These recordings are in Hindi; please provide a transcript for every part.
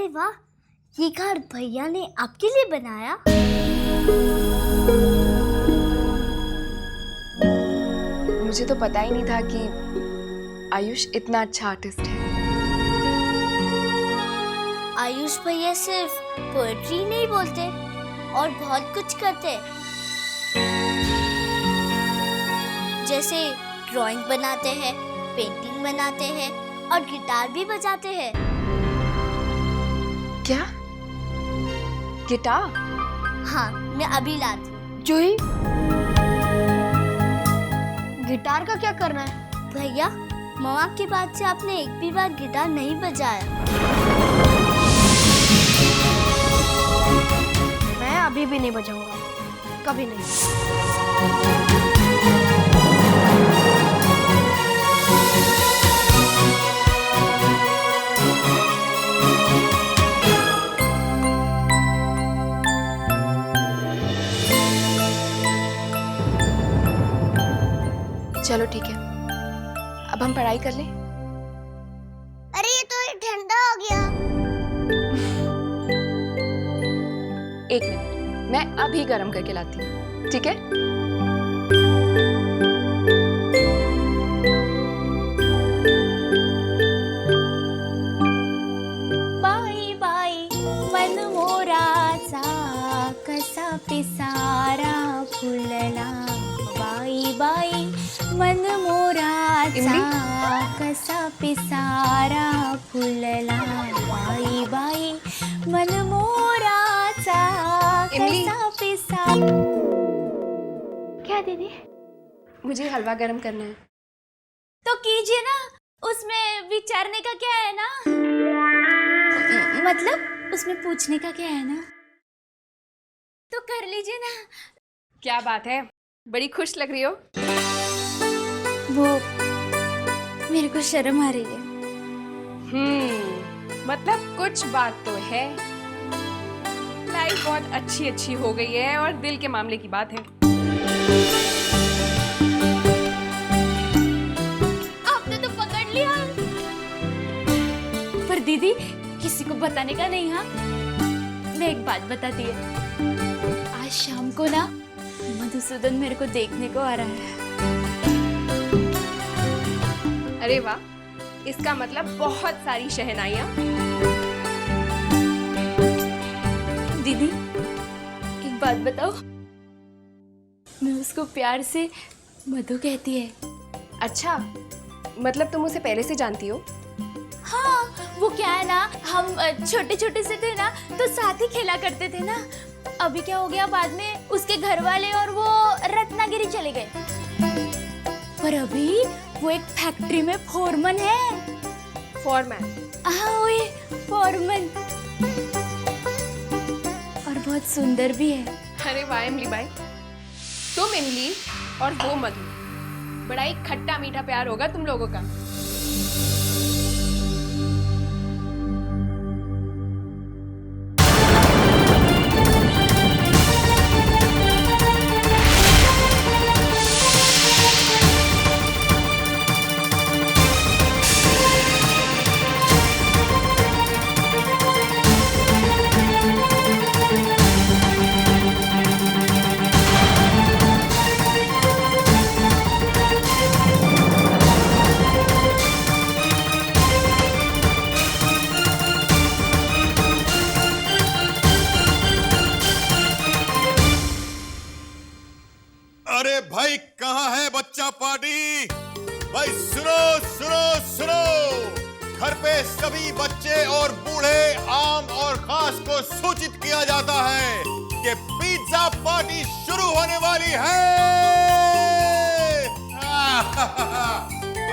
अरे वाह, ये घर भैया ने आपके लिए बनाया? मुझे तो पता ही नहीं था कि आयुष इतना अच्छा आर्टिस्ट है। आयुष भैया सिर्फ पोएट्री नहीं बोलते और बहुत कुछ करते, जैसे ड्राइंग बनाते हैं, पेंटिंग बनाते हैं और गिटार भी बजाते हैं। क्या? गिटार? हाँ, मैं अभी लाती हूँ। जूही, गिटार का क्या करना है? भैया, मामा के बाद से आपने एक भी बार गिटार नहीं बजाया। मैं अभी भी नहीं बजाऊंगा, कभी नहीं। चलो ठीक है, अब हम पढ़ाई कर लें। अरे ये तो ठंडा हो गया। एक मिनट, मैं अभी गर्म करके लाती हूँ, ठीक है? बाई बाई मन मोराचा कसा पिसारा फुलला, बाई बाई मन मोराचा कसा पिसारा फुलला, बाई बाई मन मोराचा कसा पिसारा। क्या दीदी? मुझे हलवा गर्म करना है। तो कीजिए ना, उसमें विचारने का क्या है ना, मतलब उसमें पूछने का क्या है ना, तो कर लीजिए ना। क्या बात है, बड़ी खुश लग रही हो। वो मेरे को शर्म आ रही है। मतलब कुछ बात तो है। लाइफ बहुत अच्छी अच्छी हो गई है और दिल के मामले की बात है। आपने तो पकड़ लिया। पर दीदी, किसी को बताने का नहीं। हाँ, मैं एक बात बताती है। आज शाम को ना मधुसूदन मेरे को देखने को आ रहा है। अरे वाह, इसका मतलब बहुत सारी शहनाइयाँ। दीदी, एक बात बताओ, मैं उसको प्यार से मधु कहती है। अच्छा, मतलब तुम उसे पहले से जानती हो? हाँ, वो क्या है ना, हम छोटे छोटे से थे ना, तो साथ ही खेला करते थे ना। अभी क्या हो गया, बाद में उसके घर वाले और वो रत्नागिरी चले गए, पर अभी वो एक फैक्ट्री में फोरमैन है। फॉरमैन? हाँ, वही फोरमैन, और बहुत सुंदर भी है। अरे वाह इमली भाई, तुम इमली और वो मधु, बड़ा ही खट्टा मीठा प्यार होगा तुम लोगों का। अरे भाई, कहाँ है बच्चा पार्टी? भाई सुनो सुनो सुनो, घर पे सभी बच्चे और बूढ़े, आम और खास को सूचित किया जाता है कि पिज्जा पार्टी शुरू होने वाली है।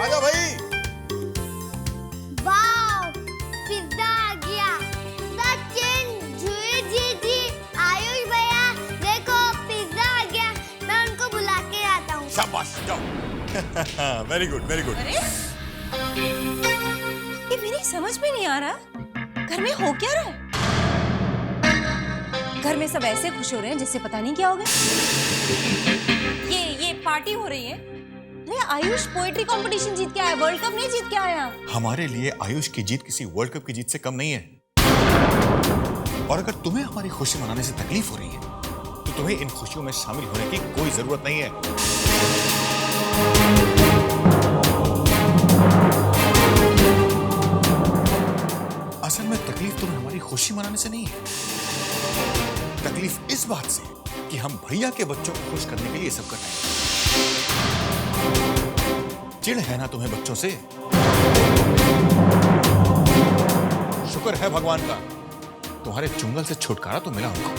आजा भाई। वाव, पिज्जा आ गया। सचिन, जूही जीजी, आयुष भैया, देखो पिज्जा आ गया। मैं उनको बुला के आता हूँ। शाबाश, जाओ। Very good very good. ये मेरी समझ में नहीं आ रहा, घर में हो क्या रहा है? घर में सब ऐसे खुश हो रहे हैं जैसे पता नहीं क्या हो गया। ये पार्टी हो रही है। अरे आयुष पोएट्री कंपटीशन जीत के आया, वर्ल्ड कप नहीं जीत के आया। हमारे लिए आयुष की जीत किसी वर्ल्ड कप की जीत से कम नहीं है। और अगर तुम्हें हमारी खुशी मनाने से तकलीफ हो रही है तो तुम्हें इन खुशियों में शामिल होने की कोई जरूरत नहीं है। असल में तकलीफ तुम्हें हमारी खुशी मनाने से नहीं है, तकलीफ इस बात से कि हम भैया के बच्चों को खुश करने के लिए सब कर रहे हैं। चिढ़ है ना तुम्हें बच्चों से? शुक्र है भगवान का, तुम्हारे चुंगल से छुटकारा तो मिला हमको।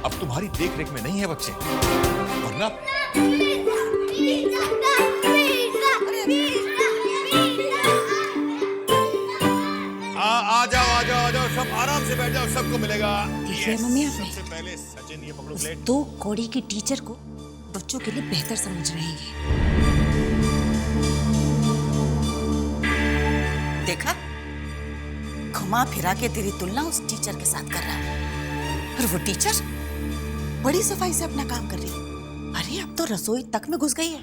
अब तुम्हारी देख रेख में नहीं है बच्चे, वरना आ जाओ, सब आराम से बैठ जाओ, सबको मिलेगा। देखिए मम्मी, आप सबसे पहले सचिन, ये पकड़ो प्लेट। दो कौड़ी की टीचर को बच्चों के लिए बेहतर समझ रहे हैं ये। देखा, घुमा फिरा के तेरी तुलना उस टीचर के साथ कर रहा है, और वो टीचर बड़ी सफाई से अपना काम कर रही है। अरे अब तो रसोई तक में घुस गई है।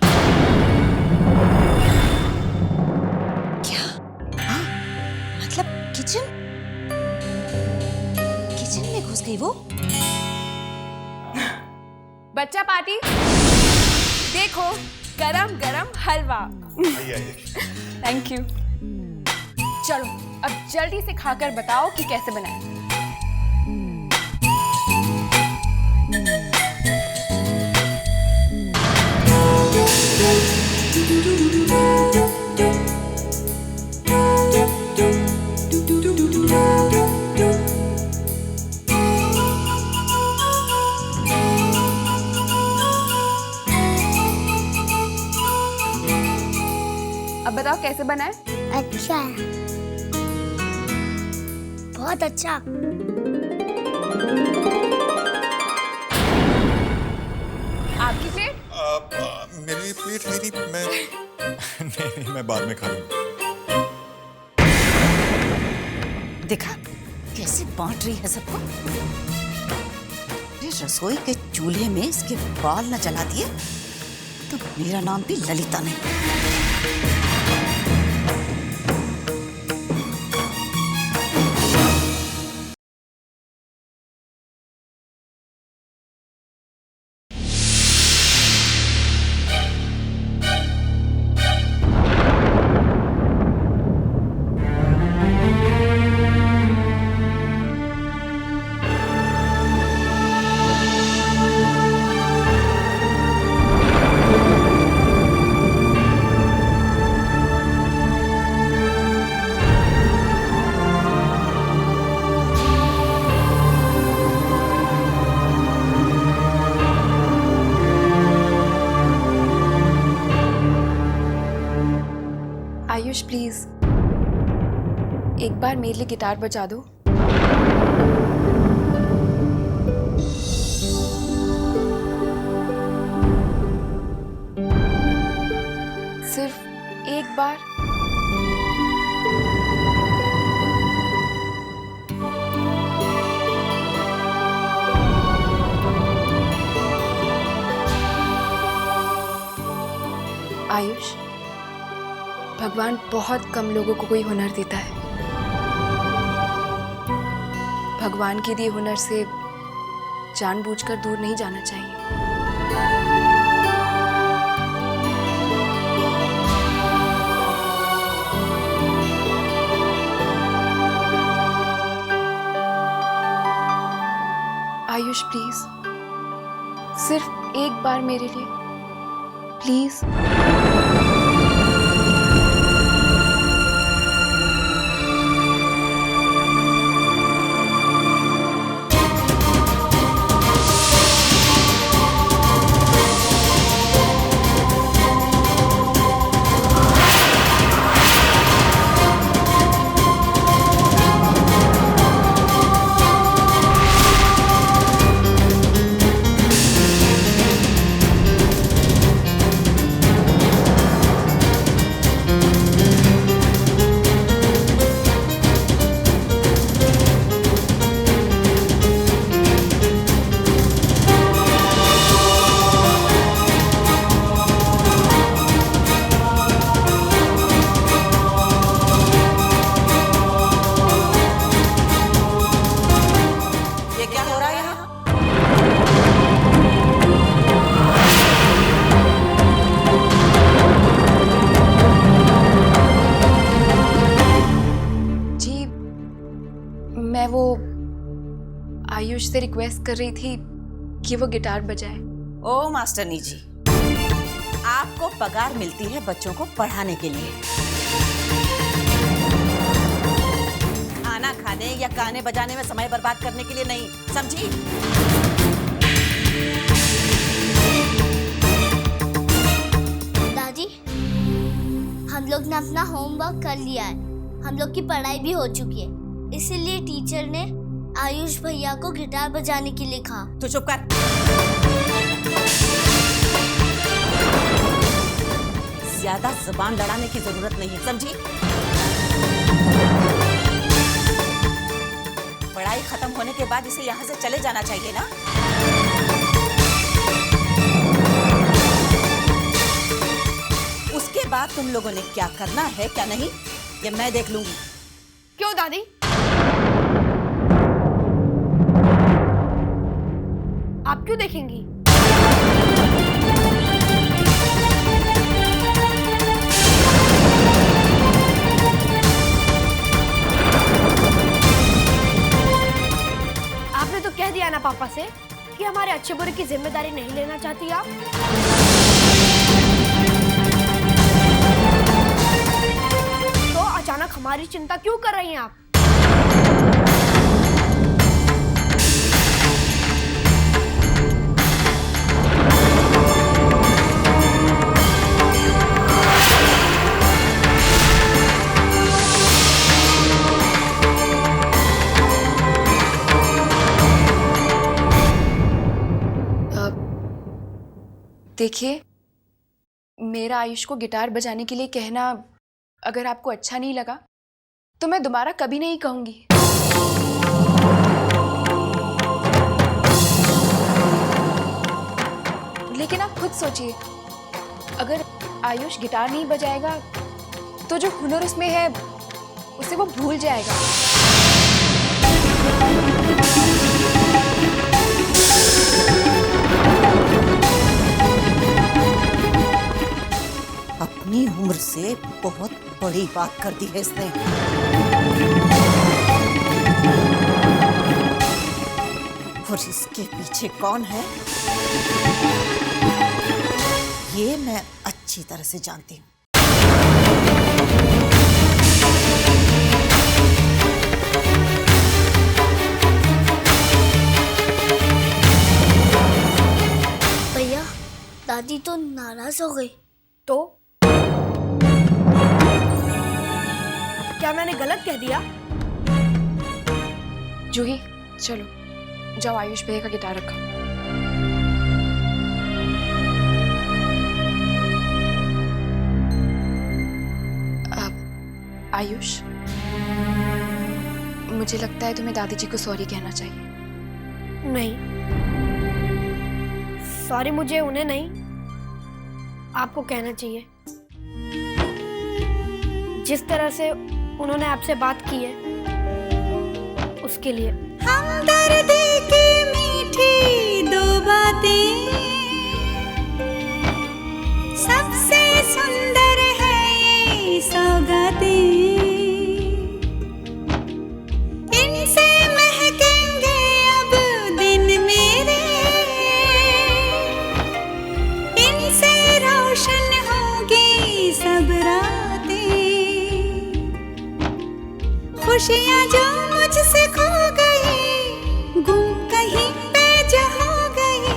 क्या? हाँ, मतलब किचन में घुस गई वो। बच्चा पार्टी देखो, गरम गरम हलवा। आइए। Thank you. चलो अब जल्दी से खाकर बताओ कि कैसे बनाए। अब बताओ कैसे बनाए। अच्छा है, बहुत अच्छा। आपकी प्लेट? मेरी प्लेट है नहीं, मैं नहीं, मैं बाद में खा लूंगा। देखा कैसे बांट रही है सबको। रसोई के चूल्हे में इसके बाल न जला दिए तो मेरा नाम भी ललिता नहीं। आयुष प्लीज एक बार मेरे लिए गिटार बजा दो। सिर्फ एक बार। आयुष, भगवान बहुत कम लोगों को कोई हुनर देता है। भगवान के दिए हुनर से जानबूझकर दूर नहीं जाना चाहिए। आयुष प्लीज, सिर्फ एक बार मेरे लिए प्लीज। आयुष से रिक्वेस्ट कर रही थी कि वो गिटार बजाए। ओ मास्टरनी जी, आपको पगार मिलती है बच्चों को पढ़ाने के लिए, खाना खाने या गाने बजाने में समय बर्बाद करने के लिए नहीं, समझी? दादी, हम लोग ने अपना होमवर्क कर लिया है, हम लोग की पढ़ाई भी हो चुकी है, इसीलिए टीचर ने आयुष भैया को गिटार बजाने के लिए कहा। तू चुप कर। ज्यादा जुबान लड़ाने की जरूरत नहीं है, समझी? पढ़ाई खत्म होने के बाद इसे यहाँ से चले जाना चाहिए ना। उसके बाद तुम लोगों ने क्या करना है क्या नहीं, ये मैं देख लूंगी। क्यों दादी? आप क्यों देखेंगी? आपने तो कह दिया ना पापा से कि हमारे अच्छे बुरे की जिम्मेदारी नहीं लेना चाहती आप। तो अचानक हमारी चिंता क्यों कर रही हैं आप? देखिए, मेरा आयुष को गिटार बजाने के लिए कहना अगर आपको अच्छा नहीं लगा तो मैं दोबारा कभी नहीं कहूंगी। लेकिन आप खुद सोचिए, अगर आयुष गिटार नहीं बजाएगा तो जो हुनर उसमें है उसे वो भूल जाएगा। अपनी उम्र से बहुत बड़ी बात कर दी है इसने। और इसके पीछे कौन है ये मैं अच्छी तरह से जानती हूँ। भैया, दादी तो नाराज हो गई। तो क्या मैंने गलत कह दिया? जूही, चलो जाओ आयुष भैया का गिटार रखो। आयुष, मुझे लगता है तुम्हें दादी जी को सॉरी कहना चाहिए। नहीं, सॉरी मुझे उन्हें नहीं, आपको कहना चाहिए। जिस तरह से उन्होंने आपसे बात की है उसके लिए। हमदर्दी की मीठी दो बातें सबसे सुंदर है ये सौगातें, इनसे महकेंगे अब दिन मेरे, इनसे रोशन होगी सब रातें, खुशियाँ जो मुझसे खो गई, गुम कहीं पे जो हो गई,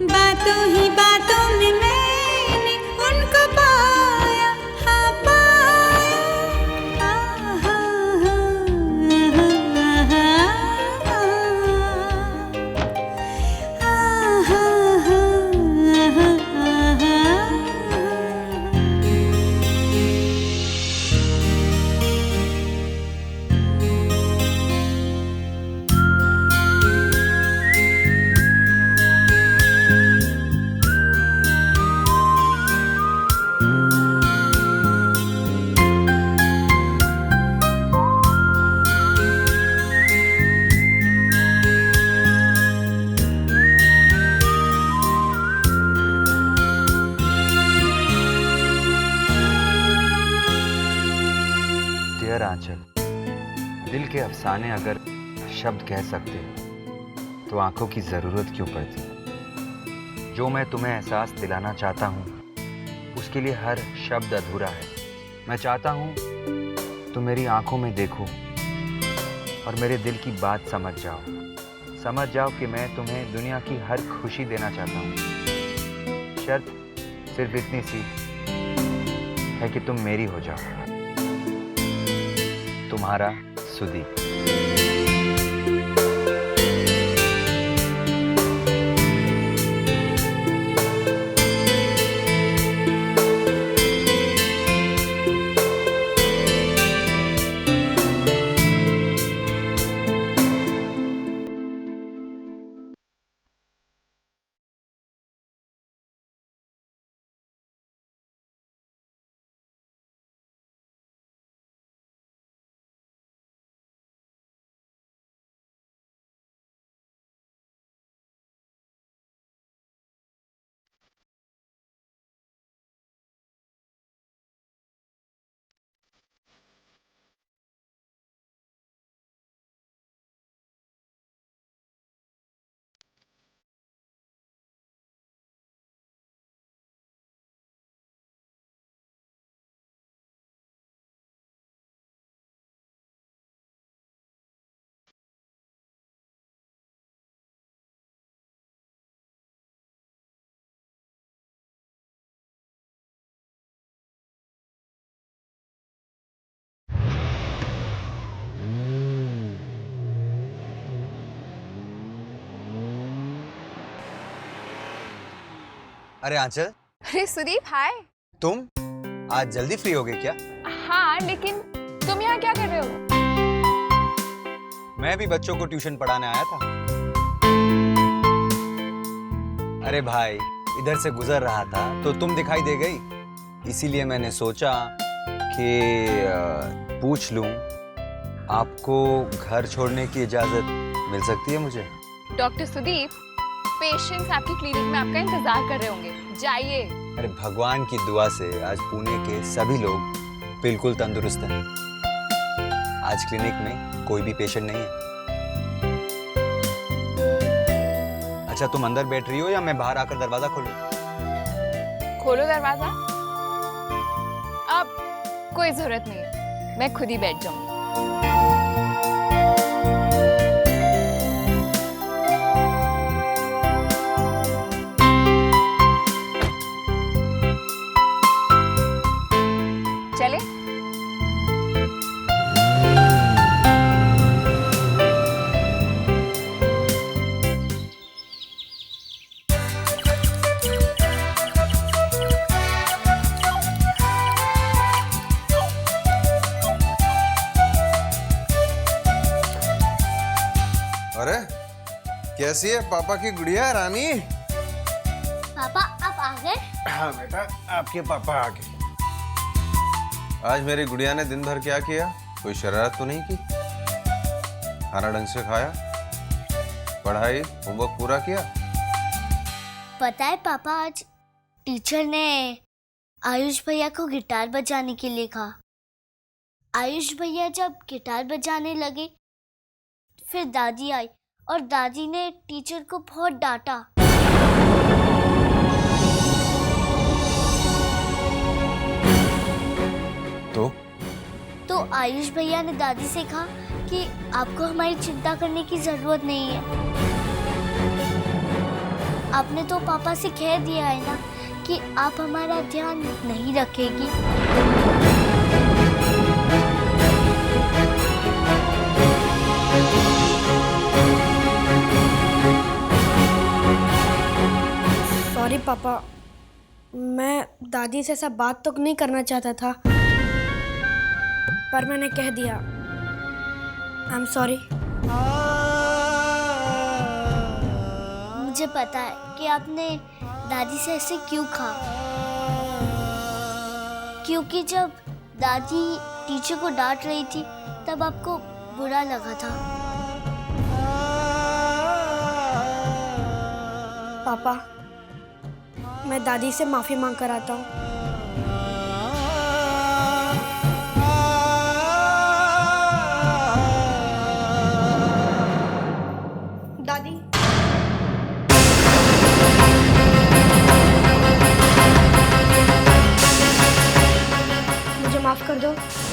बातों ही बातों में मैंने उनको पाया, हाँ पाया, हाँ हाँ डियर आंचल, दिल के अफसाने अगर शब्द कह सकते तो आंखों की जरूरत क्यों पड़ती? जो मैं तुम्हें एहसास दिलाना चाहता हूँ उसके लिए हर शब्द अधूरा है। मैं चाहता हूँ तुम मेरी आंखों में देखो और मेरे दिल की बात समझ जाओ कि मैं तुम्हें दुनिया की हर खुशी देना चाहता हूँ। शर्त सिर्फ इतनी सी है कि तुम मेरी हो जाओ। तुम्हारा सुदीप। अरे आंचल, अरे सुदीप, हाय। तुम आज जल्दी फ्री हो गए क्या? हाँ, लेकिन तुम यहाँ क्या कर रहे हो? मैं भी बच्चों को ट्यूशन पढ़ाने आया था। अरे भाई, इधर से गुजर रहा था तो तुम दिखाई दे गई, इसीलिए मैंने सोचा कि पूछ लूं, आपको घर छोड़ने की इजाजत मिल सकती है मुझे? डॉक्टर सुदीप, पेशेंट्स आपकी क्लिनिक में आपका इंतजार कर रहे होंगे, जाइए। अरे भगवान की दुआ से आज पुणे के सभी लोग बिल्कुल तंदुरुस्त हैं। आज क्लिनिक में कोई भी पेशेंट नहीं है। अच्छा, तुम अंदर बैठ रही हो या मैं बाहर आकर दरवाजा खोलूं? खोलो दरवाजा। अब कोई जरूरत नहीं है, मैं खुद ही बैठ जाऊंगी। चले? अरे कैसी है पापा की गुड़िया रानी? पापा आप आ गए? हाँ बेटा, आपके पापा आ गए। आज मेरी गुड़िया ने दिन भर क्या किया? कोई शरारत तो नहीं की? खाना ढंग से खाया? पढ़ाई होमवर्क पूरा किया? पता है पापा, आज टीचर ने आयुष भैया को गिटार बजाने के लिए कहा। आयुष भैया जब गिटार बजाने लगे फिर दादी आई और दादी ने टीचर को बहुत डांटा। तो आयुष भैया ने दादी से कहा कि आपको हमारी चिंता करने की जरूरत नहीं है। आपने तो पापा से कह दिया है ना कि आप हमारा ध्यान नहीं रखेगी। सॉरी पापा, मैं दादी से ऐसा बात तो नहीं करना चाहता था, पर मैंने कह दिया। I am sorry. मुझे पता है कि आपने दादी से ऐसे क्यों कहा, क्योंकि जब दादी टीचर को डांट रही थी तब आपको बुरा लगा था। पापा, मैं दादी से माफी मांग कर आता हूँ। दादी, कर दो।